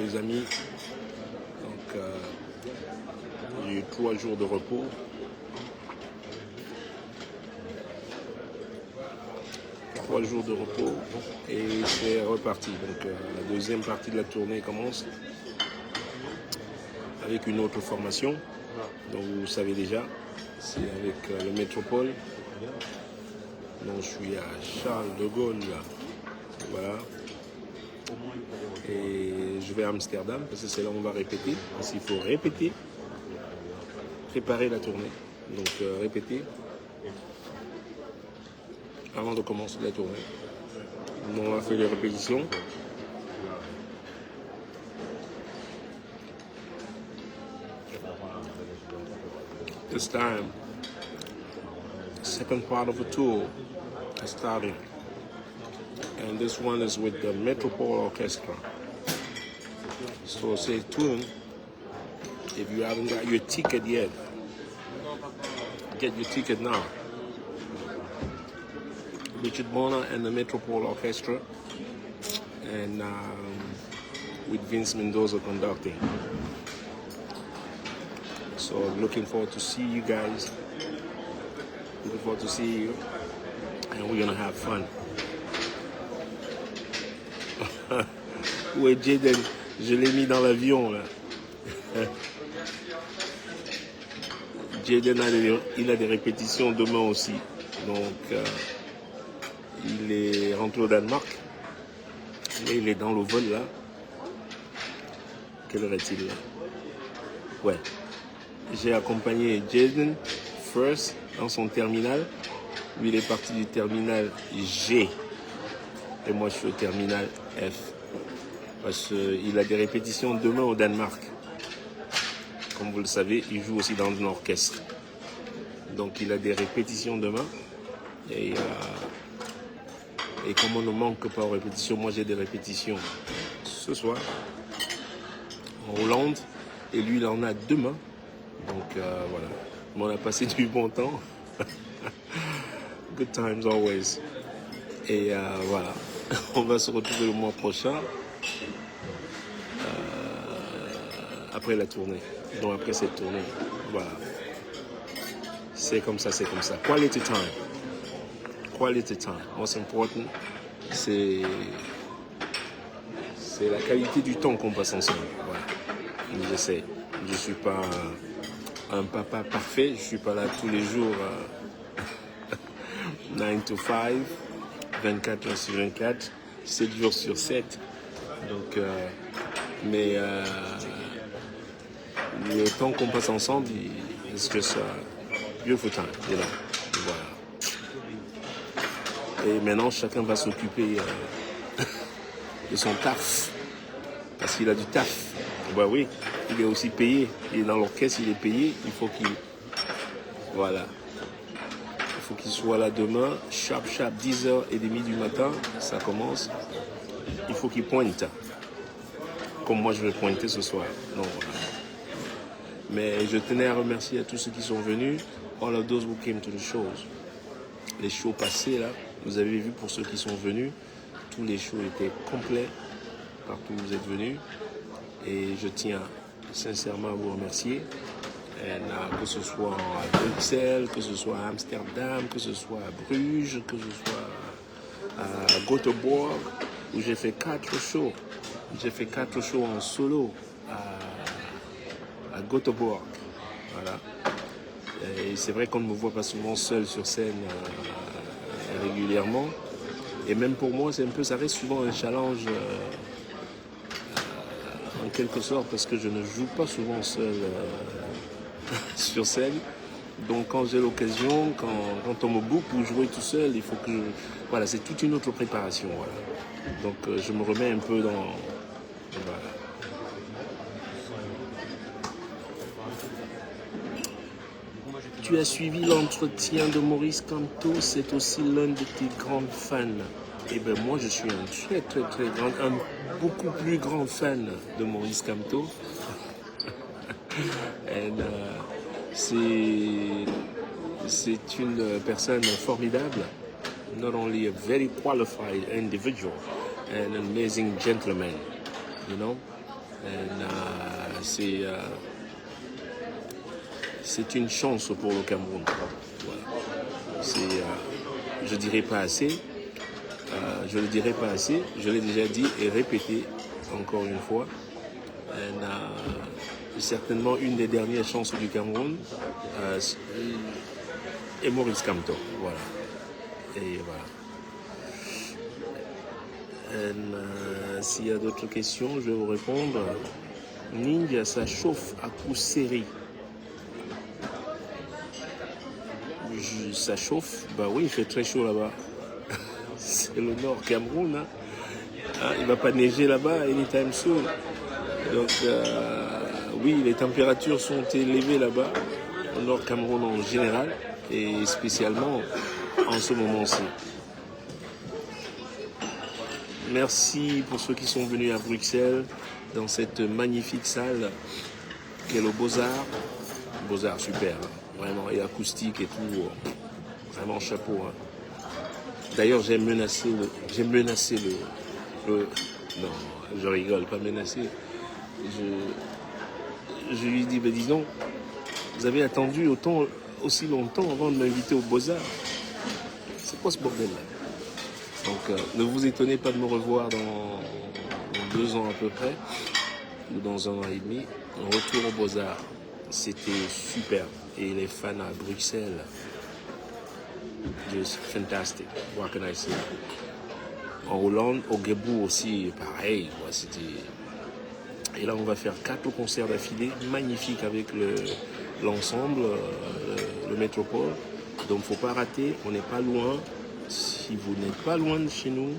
les amis. Donc, j'ai eu 3 jours de repos. Et c'est reparti. Donc, la deuxième partie de la tournée commence avec une autre formation. Donc, vous savez déjà, c'est avec le Métropole. Donc, je suis à Charles de Gaulle, là. Voilà. Et je vais à Amsterdam parce que c'est là où on va répéter. Parce qu'il faut répéter, préparer la tournée. Donc, répéter avant de commencer la tournée. Donc, on va faire les répétitions. This time, second part of the tour is starting. And this one is with the Metropole Orchestra. So stay tuned. If you haven't got your ticket yet, get your ticket now. Richard Bona and the Metropole Orchestra, and with Vince Mendoza conducting. So looking forward to see you guys. Looking forward to see you, and we're gonna have fun. Où est Jaden? Je l'ai mis dans l'avion là. Jaden il a des répétitions demain aussi. Donc il est rentré au Danemark. Et il est dans le vol là. Quelle heure est-il là? Ouais. J'ai accompagné Jaden First dans son terminal. Lui il est parti du terminal G. Et moi je suis au terminal F. Parce qu'il a des répétitions demain au Danemark. Comme vous le savez, il joue aussi dans un orchestre. Donc il a des répétitions demain. Et comme on ne manque pas aux répétitions, moi j'ai des répétitions ce soir en Hollande. Et lui il en a demain. Donc voilà. Mais on a passé du bon temps. Good times always. Et voilà. On va se retrouver le mois prochain. Après la tournée. Donc après cette tournée. Voilà. C'est comme ça, c'est comme ça. Quality time. Quality time. Most important, c'est la qualité du temps qu'on passe ensemble. Voilà. J'essaie. Je ne suis pas un papa parfait. Je ne suis pas là tous les jours 9 to 5, 24 heures sur 24, 7 jours sur 7. Donc, mais le temps qu'on passe ensemble, it's just a beautiful time. You know? Voilà. Et maintenant, chacun va s'occuper de son taf. Parce qu'il a du taf. Bah oui, il est aussi payé. Il est dans l'orchestre, il est payé. Il faut qu'il... Voilà. Il faut qu'il soit là demain. Sharp, 10h30 du matin. Ça commence. Il faut qu'il pointe. Comme moi, je vais pointer ce soir. Donc, voilà. Mais je tenais à remercier à tous ceux qui sont venus. All of those who came to the shows. Les shows passés, là, vous avez vu pour ceux qui sont venus, tous les shows étaient complets, partout où vous êtes venus. Et je tiens sincèrement à vous remercier. Que ce soit à Bruxelles, que ce soit à Amsterdam, que ce soit à Bruges, que ce soit à Göteborg, où j'ai fait 4 shows. J'ai fait 4 shows en solo à Göteborg. Voilà. Et c'est vrai qu'on ne me voit pas souvent seul sur scène régulièrement. Et même pour moi, ça reste souvent un challenge en quelque sorte, parce que je ne joue pas souvent seul sur scène. Donc quand j'ai l'occasion, quand on me book pour jouer tout seul, il faut que... Voilà, c'est toute une autre préparation. Voilà. Donc je me remets un peu dans... Voilà. Tu as suivi l'entretien de Maurice Kamto, c'est aussi l'un de tes grands fans. Eh bien moi je suis un beaucoup plus grand fan de Maurice Kamto. C'est une personne formidable. Not only a very qualified individual, an amazing gentleman, you know. C'est une chance pour le Cameroun. Voilà. Je dirais pas assez. Je ne le dirai pas assez. Je l'ai déjà dit et répété encore une fois. Certainement une des dernières chances du Cameroun est Maurice Kamto. Voilà. Et voilà. S'il y a d'autres questions, je vais vous répondre. Ninja, ça chauffe à coups serrés. Ça chauffe, bah oui, il fait très chaud là-bas. C'est le nord Cameroun. Hein, il ne va pas neiger là-bas anytime soon. Donc, oui, les températures sont élevées là-bas, au nord Cameroun en général, et spécialement en ce moment-ci. Merci pour ceux qui sont venus à Bruxelles, dans cette magnifique salle qu'est le Beaux-Arts. Beaux-Arts, super, hein, vraiment, et acoustique et tout. Vraiment chapeau. Hein. D'ailleurs, j'ai menacé le... Non, je rigole, pas menacé. Je lui dis, ben dis donc, vous avez attendu aussi longtemps avant de m'inviter au Beaux-Arts. C'est quoi ce bordel-là? Donc, ne vous étonnez pas de me revoir dans 2 ans à peu près, ou dans 1 an et demi. Retour au Beaux-Arts, c'était super. Et les fans à Bruxelles, just fantastic. What can I say? En Hollande, au Guébou aussi, pareil. C'était... Et là, on va faire 4 concerts d'affilée, magnifiques avec l'ensemble, le Métropole. Donc, il ne faut pas rater, on n'est pas loin. Si vous n'êtes pas loin de chez nous,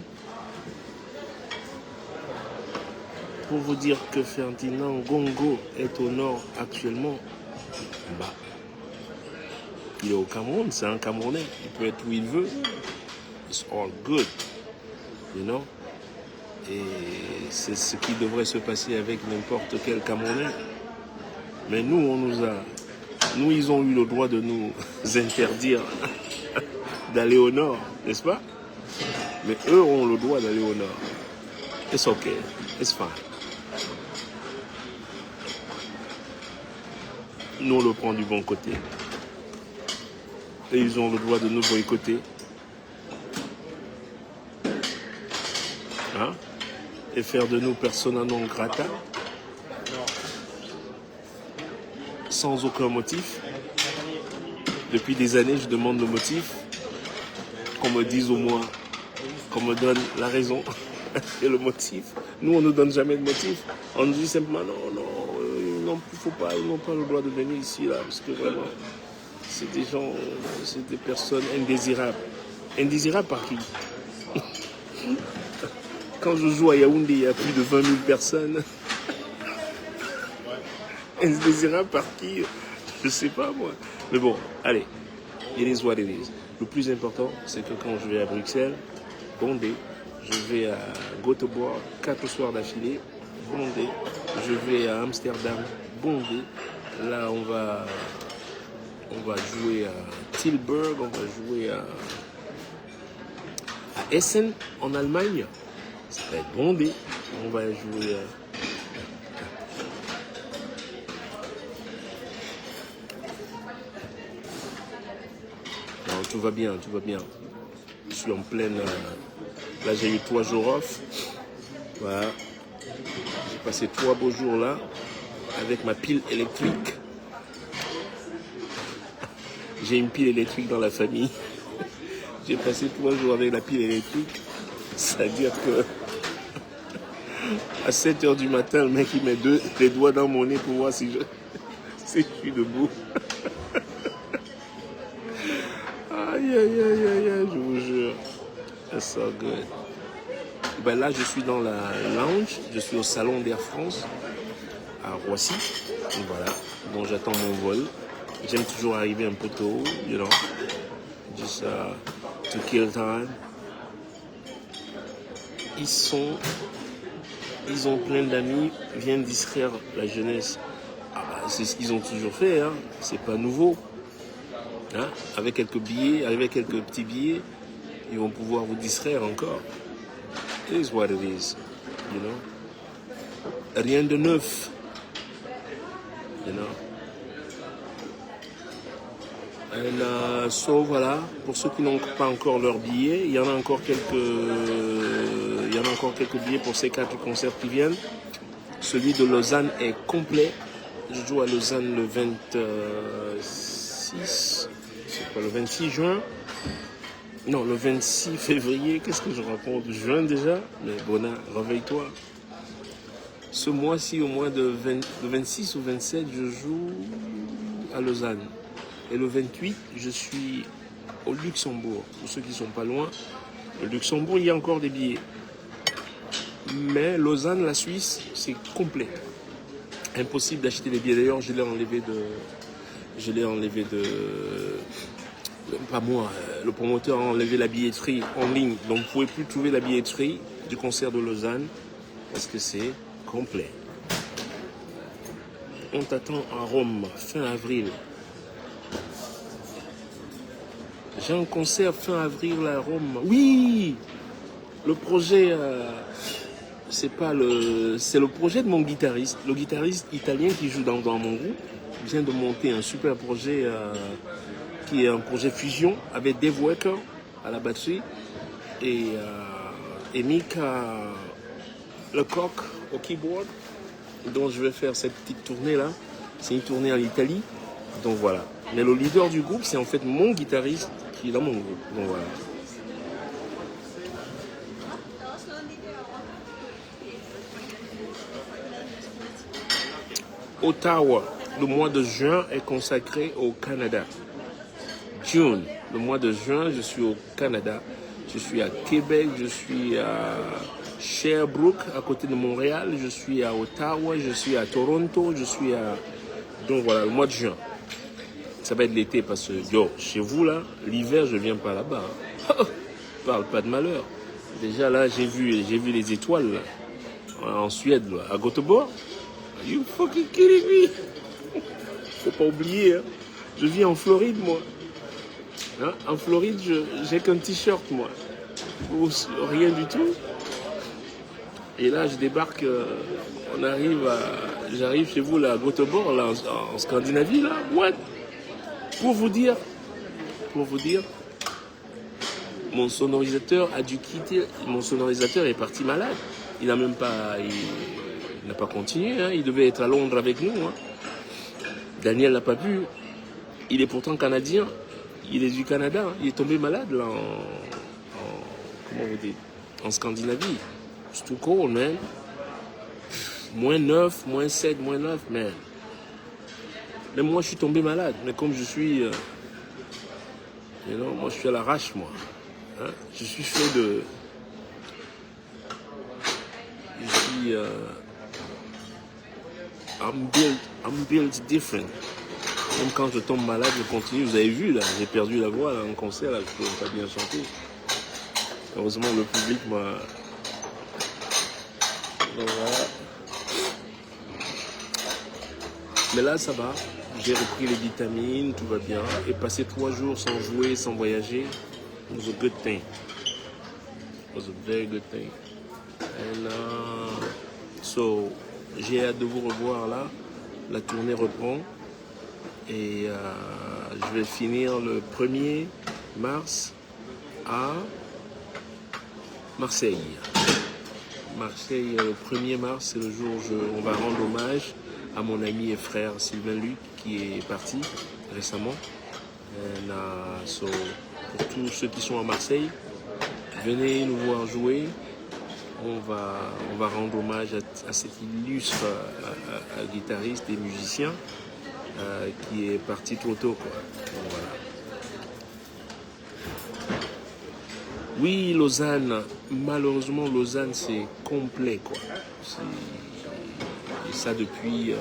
pour vous dire que Ferdinand Gongo est au nord actuellement, bah, il est au Cameroun, c'est un Camerounais, il peut être où il veut. It's all good, you know. Et c'est ce qui devrait se passer avec n'importe quel Camerounais. Mais nous, ils ont eu le droit de nous interdire d'aller au nord, n'est-ce pas? Mais eux ont le droit d'aller au nord. It's okay, it's fine. Nous, on le prend du bon côté. Et ils ont le droit de nous boycotter. Hein? Et faire de nous persona non grata. Sans aucun motif. Depuis des années, je demande le motif. Qu'on me dise au moins, qu'on me donne la raison et le motif. Nous, on ne nous donne jamais de motif. On nous dit simplement, non, il faut pas, ils n'ont pas le droit de venir ici, là, parce que vraiment, c'est des gens, c'est des personnes indésirables. Indésirables par qui? Quand je joue à Yaoundé, il y a plus de 20 000 personnes. Indésirables par qui? Je ne sais pas, moi. Mais bon, allez, it is what it is. Le plus important, c'est que quand je vais à Bruxelles, bondé, je vais à Göteborg 4 soirs d'affilée, bondé. Je vais à Amsterdam, bondé. Là, on va jouer à Tilburg, on va jouer à Essen, en Allemagne. Ça va être bondé. On va jouer Non, tout va bien, tout va bien. Je suis en pleine... Là, j'ai eu 3 jours off. Voilà. J'ai passé 3 beaux jours là, avec ma pile électrique. J'ai une pile électrique dans la famille. J'ai passé 3 jours avec la pile électrique. C'est-à-dire que à 7h du matin, le mec il met les doigts dans mon nez pour voir si je suis debout. Aïe, aïe, aïe, aïe, aïe, je vous jure. That's so good. Ben là, je suis dans la lounge. Je suis au salon d'Air France à Roissy. Voilà. Donc j'attends mon vol. J'aime toujours arriver un peu tôt, you know. Just to kill time. Ils ont plein d'amis, viennent distraire la jeunesse. Ah bah, c'est ce qu'ils ont toujours fait, hein. C'est pas nouveau. Hein? Avec quelques petits billets, ils vont pouvoir vous distraire encore. It is what it is, you know. rien de neuf. You know? And, so voilà, pour ceux qui n'ont pas encore leur billet, il y en a encore quelques billets pour ces 4 concerts qui viennent. Celui de Lausanne est complet. Je joue à Lausanne le 26, c'est pas le 26 juin. Non, le 26 février. Qu'est-ce que je raconte? Juin déjà? Mais Bona, réveille-toi. Ce mois-ci, au mois de 26 ou 27, je joue à Lausanne. Et le 28, je suis au Luxembourg. Pour ceux qui ne sont pas loin, le Luxembourg, il y a encore des billets. Mais Lausanne, la Suisse, c'est complet. Impossible d'acheter les billets. D'ailleurs, je l'ai enlevé de... Pas moi, le promoteur a enlevé la billetterie en ligne. Donc, vous ne pouvez plus trouver la billetterie du concert de Lausanne parce que c'est complet. On t'attend à Rome, fin avril. J'ai un concert fin avril à Rome. Oui, le projet, c'est le projet de mon guitariste. Le guitariste italien qui joue dans mon groupe vient de monter un super projet qui est un projet fusion avec Dave Walker à la batterie et Mika Lecoq au keyboard. Donc je vais faire cette petite tournée là. C'est une tournée en Italie. Donc voilà. Mais le leader du groupe, c'est en fait mon guitariste qui est dans mon groupe. Donc voilà. Ottawa, le mois de juin est consacré au Canada. June, le mois de juin, je suis au Canada. Je suis à Québec, je suis à Sherbrooke, à côté de Montréal. Je suis à Ottawa, je suis à Toronto, je suis à... Donc voilà, le mois de juin. Ça va être l'été parce que, chez vous là, l'hiver, je viens pas là-bas. Hein. Parle pas de malheur. Déjà là, j'ai vu les étoiles là, en Suède, là, à Göteborg. Are you fucking kidding me? Faut pas oublier, hein. Je vis en Floride, moi. Hein? En Floride, j'ai qu'un t-shirt, moi. Rien du tout. Et là, je débarque, j'arrive chez vous, là, à Göteborg, là, en Scandinavie, là. What? Pour vous dire, mon sonorisateur a dû quitter. Mon sonorisateur est parti malade. Il n'a pas continué. Hein. Il devait être à Londres avec nous. Hein. Daniel n'a pas pu. Il est pourtant canadien. Il est du Canada. Hein. Il est tombé malade là comment vous dites, en Scandinavie. It's too cold, man. Moins 9, moins 7, moins 9, man. Même moi, je suis tombé malade. Mais comme je suis... moi, je suis à l'arrache, moi. Hein? Je suis fait de... Je suis... I'm built different. Même quand je tombe malade, je continue. Vous avez vu, là, j'ai perdu la voix là, en concert. Là, je ne pouvais pas bien chanter. Heureusement, le public m'a... Donc, voilà. Mais là, ça va. J'ai repris les vitamines, tout va bien. Et passer 3 jours sans jouer, sans voyager, it was a good thing. It was a very good thing. And so, j'ai hâte de vous revoir là. La tournée reprend. Et je vais finir le 1er mars à Marseille. Marseille, le 1er mars, c'est le jour où on va rendre hommage à mon ami et frère Sylvain Luc qui est parti récemment. And, so, pour tous ceux qui sont à Marseille, venez nous voir jouer. On va rendre hommage à cet illustre guitariste et musicien qui est parti trop tôt, quoi. Donc, voilà. Oui, Lausanne, malheureusement, Lausanne, c'est complet, quoi. Et ça depuis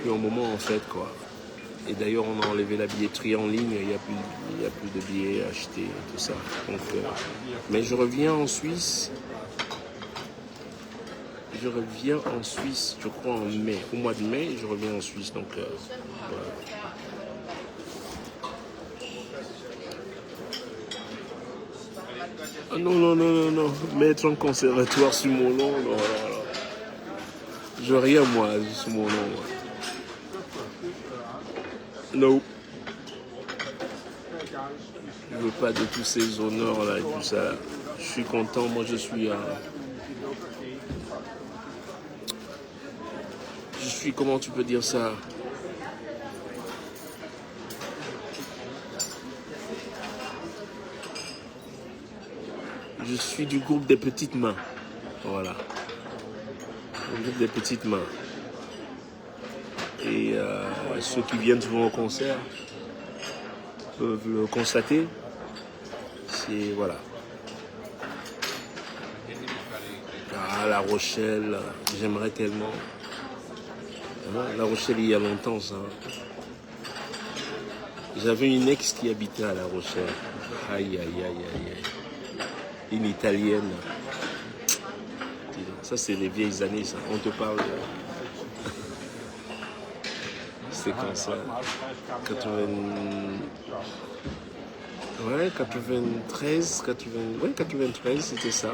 un moment, en fait, quoi. Et d'ailleurs, on a enlevé la billetterie en ligne, il n'y a plus de billets achetés, tout ça. Donc, mais je reviens en Suisse. Je crois, en mai. Au mois de mai, je reviens en Suisse. Donc, voilà. Ah non, non, non, non, non. Mettre un conservatoire sur mon nom, non, non, non. Je veux rien, moi, sur mon nom. Non. Je veux pas de tous ces honneurs-là et tout ça. Je suis content, moi, je suis... je suis, comment tu peux dire ça? Je suis du groupe des petites mains. Voilà. Le groupe des petites mains. Et ceux qui viennent souvent au concert peuvent le constater. C'est, voilà. Ah, La Rochelle, j'aimerais tellement. La Rochelle, il y a longtemps, ça. J'avais une ex qui habitait à La Rochelle. Aïe, aïe, aïe, aïe, aïe. Une Italienne. Ça, c'est les vieilles années, ça. On te parle. C'est comme ça. 80... Ouais, 93, 80... ouais, 93, c'était ça.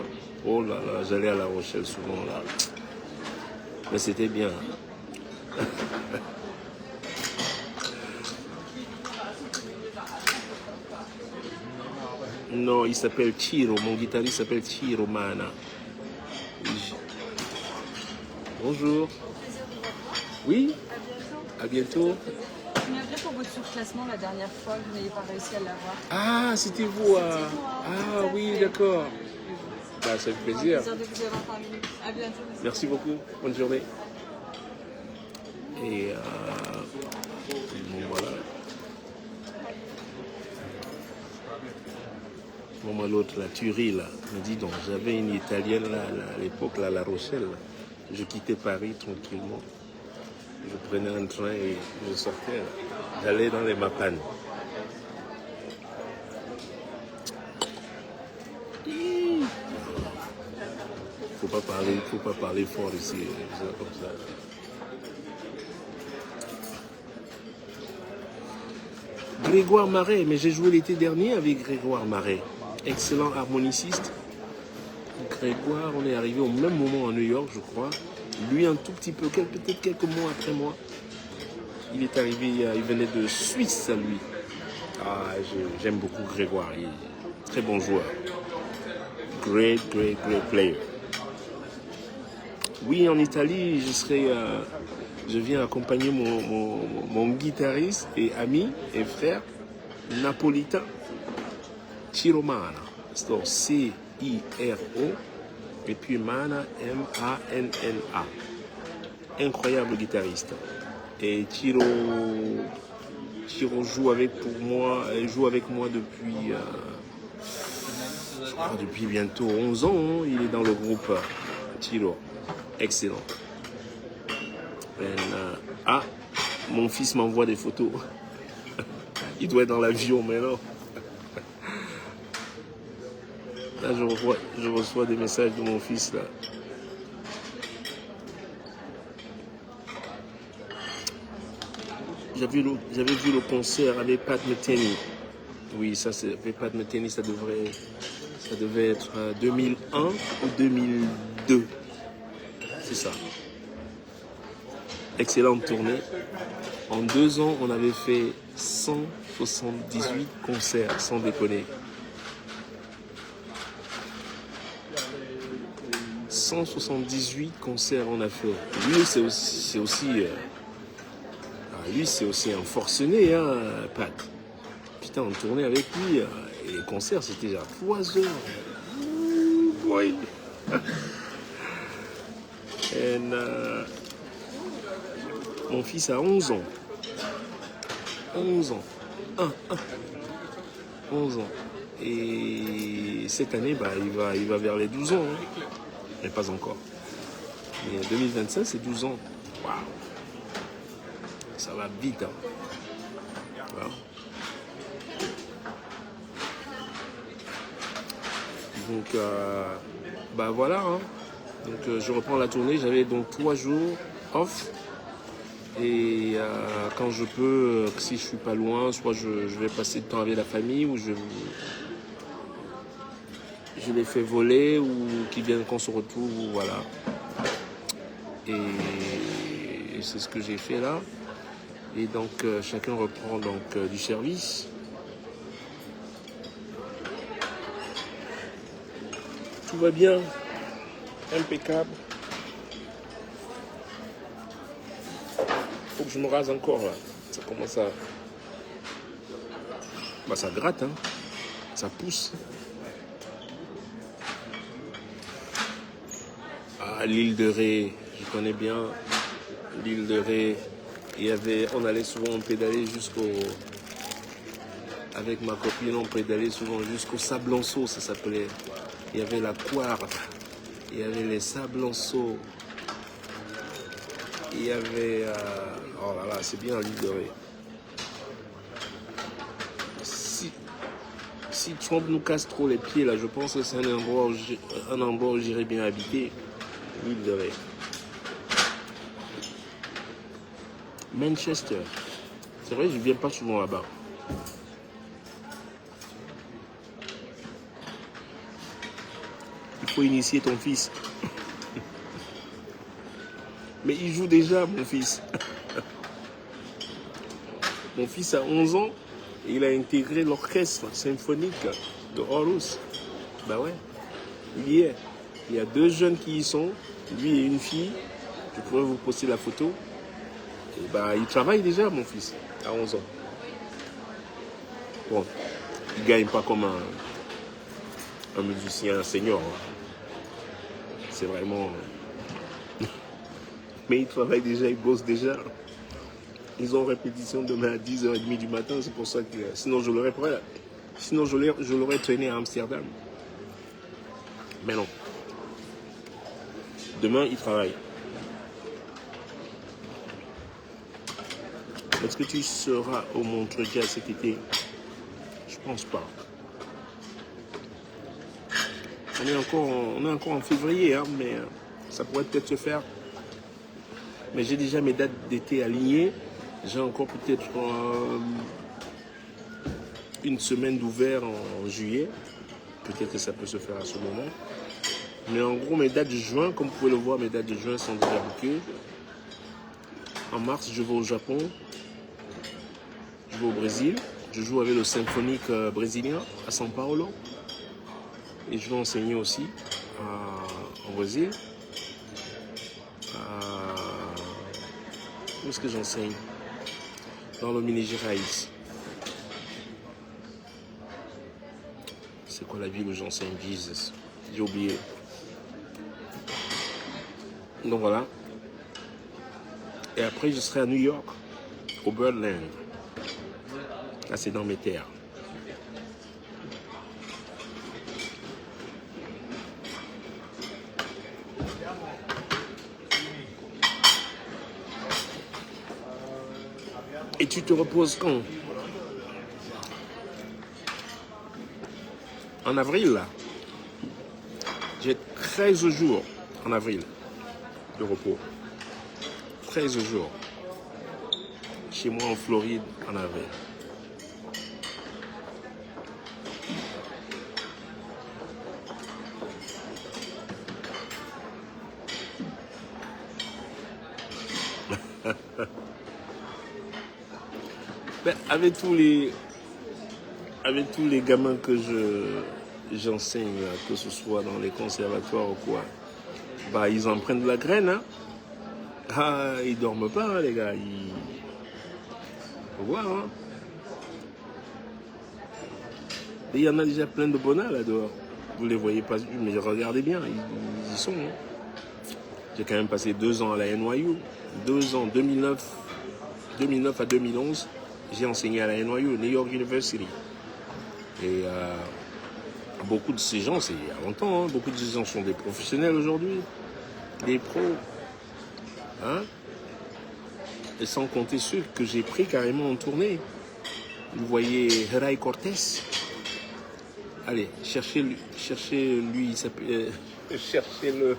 Oh là là, j'allais à La Rochelle souvent là. Mais c'était bien. Non, il s'appelle Ciro. Mon guitariste s'appelle Ciro Mana. Bonjour. Oui. À bientôt. Je m'ai appelé pour votre surclassement la dernière fois, vous n'avez pas réussi à l'avoir. Ah, c'était vous. Ah oui, d'accord. Bah, ça fait plaisir. Plaisir de vous avoir parmi nous. À bientôt. Merci beaucoup. Bonne journée. Et bon, voilà. Bon, moi, l'autre, la Tuerie, là, me dit donc, j'avais une Italienne là, à l'époque, là, à La Rochelle. Là. Je quittais Paris tranquillement. Je prenais un train et je sortais. J'allais dans les Mapanes. Faut pas parler fort ici, comme ça. Grégoire Marais, mais j'ai joué l'été dernier avec Grégoire Marais. Excellent harmoniciste. Grégoire, on est arrivé au même moment à New York, je crois. Lui, un tout petit peu, peut-être quelques mois après moi. Il est arrivé, il venait de Suisse, lui. Ah, j'aime beaucoup Grégoire, il est très bon joueur. Great player. Oui, en Italie, je viens accompagner mon guitariste et ami et frère napolitain, Ciro Mana. C'est C-I-R-O et puis Mana, M-A-N-N-A. Incroyable guitariste. Et Ciro joue avec moi depuis, je crois depuis bientôt 11 ans. Hein. Il est dans le groupe Ciro. Excellent. Mon fils m'envoie des photos. Il doit être dans l'avion maintenant. Là, je reçois des messages de mon fils là. J'avais vu le concert avec Pat Metheny. Oui, ça c'est avec Pat Metheny, ça devait être 2001 ou 2002. C'est ça. Excellente tournée. En 2 ans, on avait fait 178 concerts, sans déconner. 178 concerts on a fait. Lui, c'est aussi lui, c'est aussi un forcené, hein, Pat. Putain, on tournait avec lui. Et les concerts, c'était à foison. Oui. Mon fils a 11 ans. 11 ans. 11 ans. Et cette année, bah, il va vers les 12 ans. Hein. Mais pas encore. Mais 2025, c'est 12 ans. Waouh. Ça va vite. Hein. Voilà. Donc, bah voilà. Hein. Donc, je reprends la tournée. J'avais donc 3 jours off. Et quand je peux, si je suis pas loin, soit je vais passer du temps avec la famille ou je les fais voler ou qu'ils viennent qu'on se retrouve, voilà. Et c'est ce que j'ai fait là. Et donc chacun reprend donc du service. Tout va bien, impeccable. Faut que je me rase encore là. Ça commence à... Bah ça gratte, hein. Ça pousse. Ah, l'île de Ré, je connais bien l'île de Ré. On allait souvent pédaler avec ma copine, on pédalait souvent jusqu'au Sablonceau, ça s'appelait. Il y avait la Couarde, il y avait les Sablonceaux, il y avait... oh là là, c'est bien l'île de Ré. Si Trump nous casse trop les pieds, là, je pense que c'est un endroit où j'irais bien habiter, l'île de Ré. Manchester. C'est vrai, je ne viens pas souvent là-bas. Il faut initier ton fils. Mais il joue déjà, mon fils. Mon fils a 11 ans et il a intégré l'orchestre symphonique de Horus. Ben ouais, il y est. Il y a 2 jeunes qui y sont, lui et une fille. Je pourrais vous poster la photo. Et ben, il travaille déjà, mon fils, à 11 ans. Bon, il ne gagne pas comme un musicien senior. C'est vraiment... Mais il travaille déjà, il bosse déjà. Ils ont répétition demain à 10h30 du matin, c'est pour ça que... Sinon, je l'aurais traîné à Amsterdam. Mais non. Demain, il travaille. Est-ce que tu seras au Montreux Jazz cet été? Je pense pas. On est encore en février, hein, mais ça pourrait peut-être se faire. Mais j'ai déjà mes dates d'été alignées. J'ai encore peut-être une semaine d'ouvert en juillet. Peut-être que ça peut se faire à ce moment. Mais en gros, mes dates de juin, comme vous pouvez le voir, mes dates de juin sont déjà bouquées. En mars, je vais au Japon. Je vais au Brésil. Je joue avec le symphonique brésilien à São Paulo. Et je vais enseigner aussi au Brésil. Où est-ce que j'enseigne? Dans le Minas Gerais. C'est quoi la ville où j'enseigne? Jesus. J'ai oublié. Donc voilà. Et après, je serai à New York, au Birdland. Là, c'est dans mes terres. Et tu te reposes quand? En avril, là. J'ai 13 jours en avril de repos. 13 jours. Chez moi en Floride, en avril. Ben, avec tous les gamins que j'enseigne, que ce soit dans les conservatoires ou quoi, bah ils en prennent de la graine, hein. Ah, ils dorment pas, hein, les gars. Faut voir, hein. Et il y en a déjà plein de bonheur là dehors. Vous les voyez pas, mais regardez bien, ils y sont. Hein. J'ai quand même passé 2 ans à la NYU, 2 ans, 2009 à 2011. J'ai enseigné à la NYU, New York University. Et beaucoup de ces gens, c'est il y a longtemps, hein, beaucoup de ces gens sont des professionnels aujourd'hui, des pros. Hein? Et sans compter ceux que j'ai pris carrément en tournée. Vous voyez Ray Cortés. Allez, cherchez-lui, il s'appelle... cherchez-le.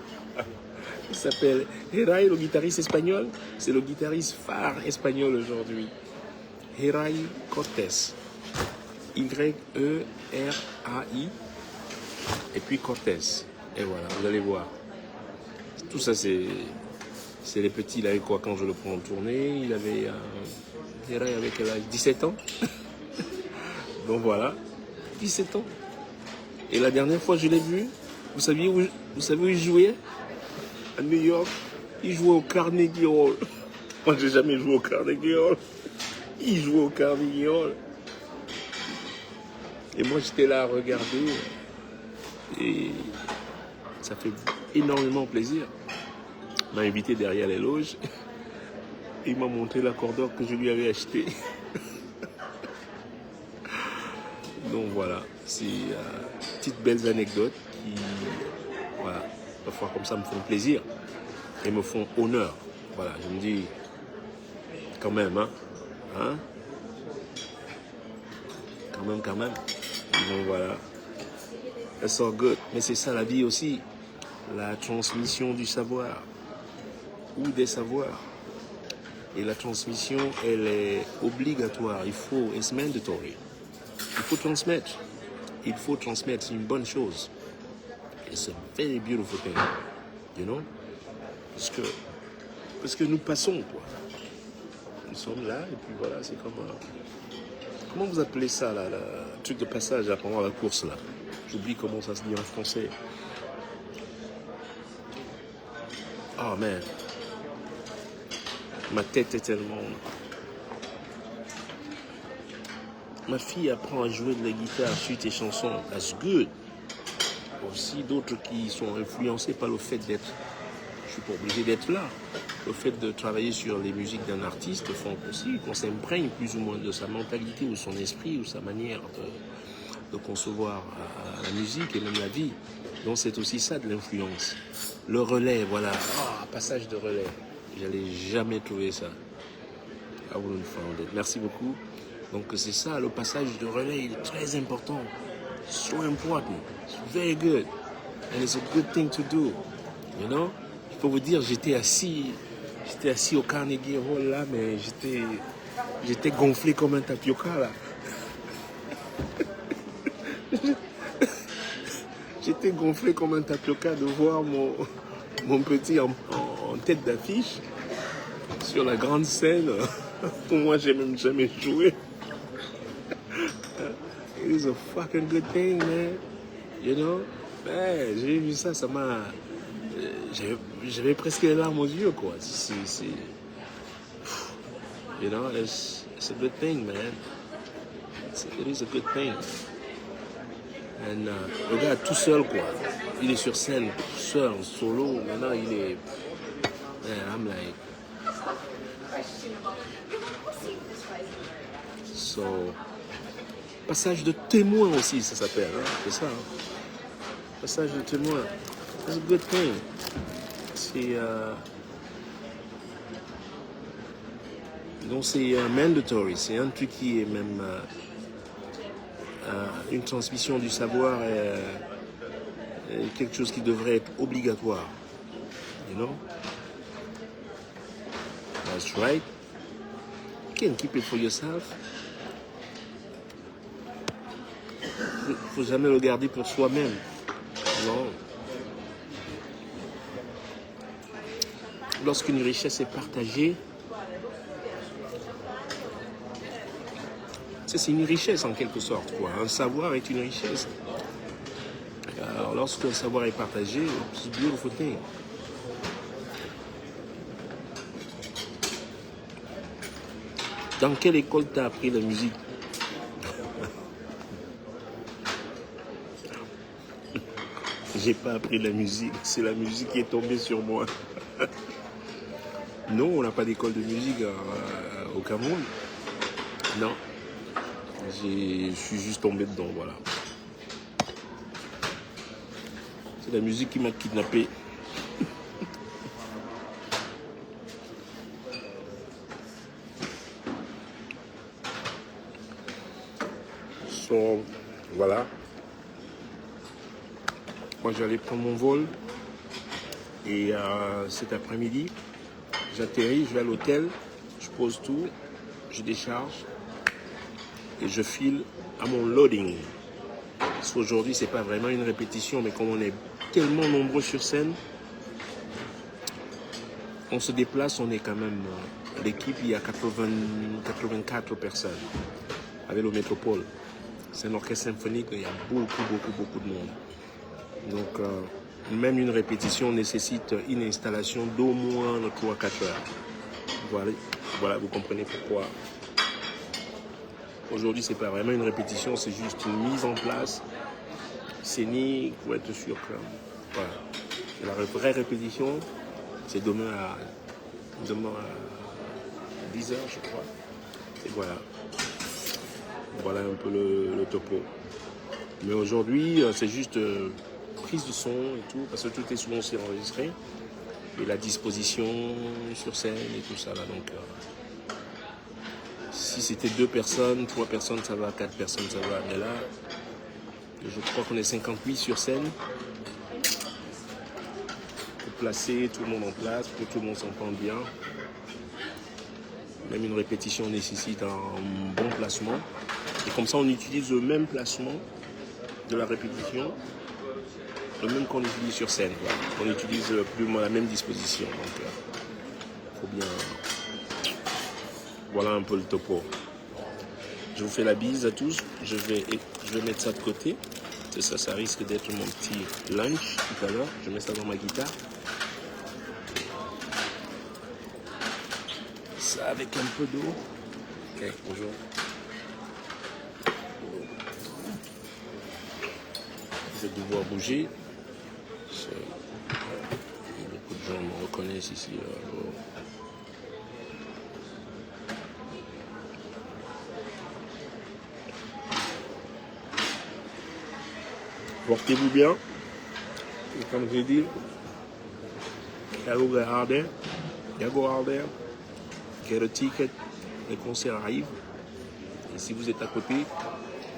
Il s'appelle Ray, le guitariste espagnol. C'est le guitariste phare espagnol aujourd'hui. Ray Cortés. Y-E-R-A-I et puis Cortés. Et voilà, vous allez voir. Tout ça, c'est les petits. Il avait quoi quand je le prends en tournée? Il avait, avec 17 ans. Donc voilà, 17 ans. Et la dernière fois, je l'ai vu. Vous savez où il jouait? À New York. Il jouait au Carnegie Hall. Moi, j'ai jamais joué au Carnegie Hall. Il jouait au Carnegie Hall. Et moi, j'étais là à regarder. Et ça fait énormément plaisir. Il m'a invité derrière les loges. Et il m'a montré l'accordeur que je lui avais acheté. Donc voilà, c'est petites belles anecdotes qui, voilà, parfois comme ça me font plaisir et me font honneur. Voilà, je me dis, quand même, hein, quand même. Donc voilà, it's all good. Mais c'est ça la vie aussi, la transmission du savoir ou des savoirs. Et la transmission, elle est obligatoire. It's mandatory. Il faut transmettre. C'est une bonne chose. It's a very beautiful thing. You know? Parce que nous passons, quoi. Nous sommes là, et puis voilà, c'est comme... comment vous appelez ça, là, le truc de passage pendant la course, là? J'oublie comment ça se dit en français. Oh, man. Ma tête est tellement... Ma fille apprend à jouer de la guitare sur tes chansons. That's good. Aussi d'autres qui sont influencés par le fait d'être... Je suis pas obligé d'être là. Le fait de travailler sur les musiques d'un artiste font aussi qu'on s'imprègne plus ou moins de sa mentalité ou son esprit ou sa manière de concevoir la musique et même la vie. Donc c'est aussi ça de l'influence. Le relais, voilà. Passage de relais. J'allais jamais trouver ça. I wouldn't found it. Merci beaucoup. Donc c'est ça, le passage de relais, il est très important. So important. It's very good. And it's a good thing to do. You know? Je peux vous dire, j'étais assis au Carnegie Hall là, mais j'étais gonflé comme un tapioca là. J'étais gonflé comme un tapioca de voir mon petit en tête d'affiche sur la grande scène. Pour moi, j'ai même jamais joué. It is a fucking good thing, man. You know? J'ai vu ça, ça m'a... J'avais presque les larmes aux yeux, quoi. You know, it's a good thing, man. It is a good thing. And le gars tout seul, quoi. Il est sur scène, tout seul, en solo. Maintenant, il est... Man, I'm like... So... Passage de témoin aussi, ça s'appelle. Hein? C'est ça. Hein? Passage de témoin. It's a good thing. Donc c'est mandatory. C'est un truc qui est même une transmission du savoir et quelque chose qui devrait être obligatoire. You know? That's right. You can't keep it for yourself. Faut jamais le garder pour soi-même. Non. Lorsqu'une richesse est partagée, c'est une richesse en quelque sorte, quoi. Un savoir est une richesse. Alors lorsqu'un savoir est partagé, c'est a beautiful thing. Dans quelle école t'as appris la musique? J'ai pas appris la musique, c'est la musique qui est tombée sur moi. Non, on n'a pas d'école de musique au Cameroun. Non. Je suis juste tombé dedans, voilà. C'est la musique qui m'a kidnappé. So, voilà. Moi, j'allais prendre mon vol. Et cet après-midi, j'atterris, je vais à l'hôtel, je pose tout, je décharge et je file à mon loading. Aujourd'hui, c'est pas vraiment une répétition, mais comme on est tellement nombreux sur scène, on se déplace, on est quand même... l'équipe, il y a 84 personnes avec le Métropole. C'est un orchestre symphonique, il y a beaucoup de monde. Donc, même une répétition nécessite une installation d'au moins 3-4 heures. Voilà, vous comprenez pourquoi. Aujourd'hui, c'est pas vraiment une répétition, c'est juste une mise en place scénique pour être sûr que... Voilà. La vraie répétition, c'est demain à 10h, je crois. Et voilà. Voilà un peu le topo. Mais aujourd'hui, c'est juste prise de son et tout, parce que tout est souvent aussi enregistré. Et la disposition sur scène et tout ça là. Donc, si c'était 2 personnes, 3 personnes, ça va, 4 personnes, ça va. Mais là, je crois qu'on est 58 sur scène. Pour placer tout le monde en place, pour que tout le monde s'entende bien. Même une répétition nécessite un bon placement. Et comme ça, on utilise le même placement de la répétition, le même qu'on utilise sur scène. Voilà. On utilise plus ou moins la même disposition. Donc, faut bien... Voilà un peu le topo. Je vous fais la bise à tous. Je vais mettre ça de côté. Ça risque d'être mon petit lunch tout à l'heure. Je mets ça dans ma guitare. Ça avec un peu d'eau. Ok, bonjour. Je vais devoir bouger. Beaucoup de gens me reconnaissent ici. Portez-vous bien. Et comme j'ai dit, hello out there. Go out there. Get a ticket. Les concerts arrivent. Et si vous êtes à côté,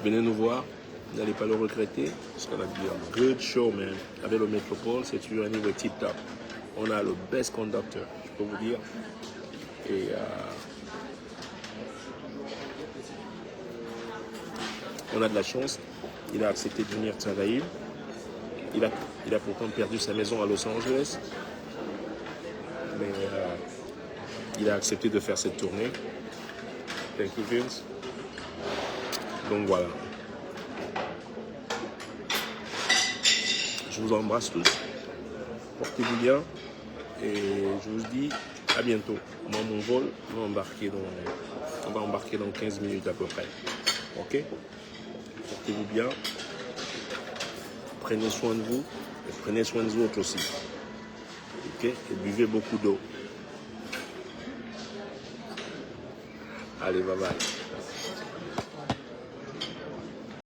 venez nous voir. Vous n'allez pas le regretter. Parce qu'on a dit un good show, man. Avec le Métropole, c'est toujours un niveau tip top. On a le best conductor, je peux vous dire. Et on a de la chance. Il a accepté de venir travailler. Il a pourtant perdu sa maison à Los Angeles. Mais il a accepté de faire cette tournée. Thank you, Vince. Donc voilà. Je vous embrasse tous. Portez-vous bien. Et je vous dis à bientôt. Moi, mon vol, on va embarquer dans 15 minutes à peu près. Ok? Portez-vous bien. Prenez soin de vous. Et prenez soin des autres aussi. Ok? Et buvez beaucoup d'eau. Allez, bye bye.